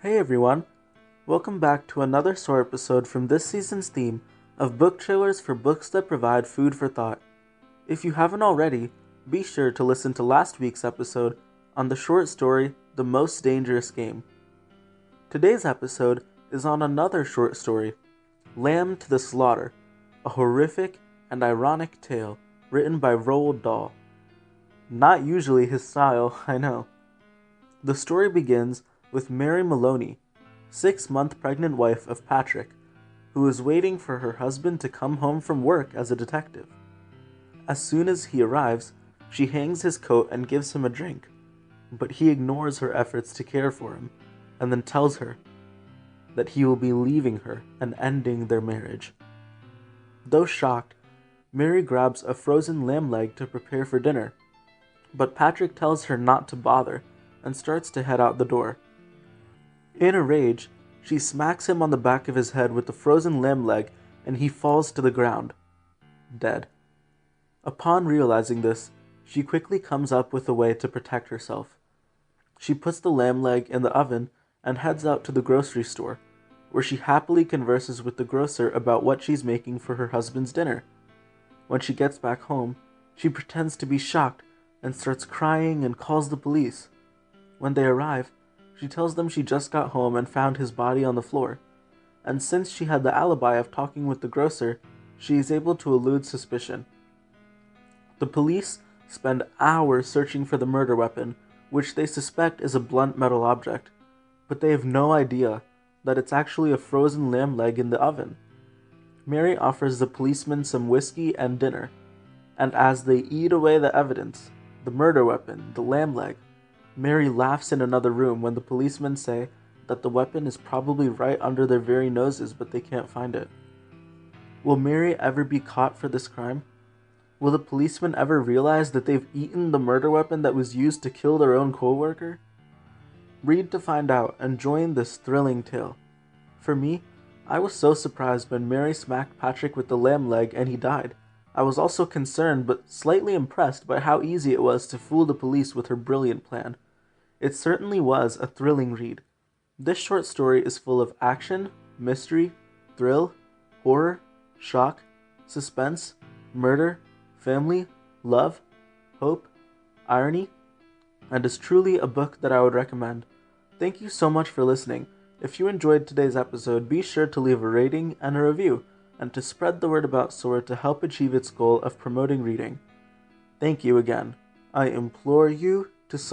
Hey everyone, welcome back to another SOAR episode from this season's theme of book trailers for books that provide food for thought. If you haven't already, be sure to listen to last week's episode on the short story The Most Dangerous Game. Today's episode is on another short story, Lamb to the Slaughter, a horrific and ironic tale written by Roald Dahl. Not usually his style, I know. The story begins with Mary Maloney, 6-month pregnant wife of Patrick, who is waiting for her husband to come home from work as a detective. As soon as he arrives, she hangs his coat and gives him a drink, but he ignores her efforts to care for him, and then tells her that he will be leaving her and ending their marriage. Though shocked, Mary grabs a frozen lamb leg to prepare for dinner, but Patrick tells her not to bother and starts to head out the door. In a rage, she smacks him on the back of his head with the frozen lamb leg and he falls to the ground, dead. Upon realizing this, she quickly comes up with a way to protect herself. She puts the lamb leg in the oven and heads out to the grocery store, where she happily converses with the grocer about what she's making for her husband's dinner. When she gets back home, she pretends to be shocked and starts crying and calls the police. When they arrive, she tells them she just got home and found his body on the floor, and since she had the alibi of talking with the grocer, she is able to elude suspicion. The police spend hours searching for the murder weapon, which they suspect is a blunt metal object, but they have no idea that it's actually a frozen lamb leg in the oven. Mary offers the policeman some whiskey and dinner, and as they eat away the evidence, the murder weapon, the lamb leg, Mary laughs in another room when the policemen say that the weapon is probably right under their very noses, but they can't find it. Will Mary ever be caught for this crime? Will the policemen ever realize that they've eaten the murder weapon that was used to kill their own co-worker? Read to find out and join this thrilling tale. For me, I was so surprised when Mary smacked Patrick with the lamb leg and he died. I was also concerned but slightly impressed by how easy it was to fool the police with her brilliant plan. It certainly was a thrilling read. This short story is full of action, mystery, thrill, horror, shock, suspense, murder, family, love, hope, irony, and is truly a book that I would recommend. Thank you so much for listening. If you enjoyed today's episode, be sure to leave a rating and a review, and to spread the word about SOAR to help achieve its goal of promoting reading. Thank you again. I implore you to SOAR.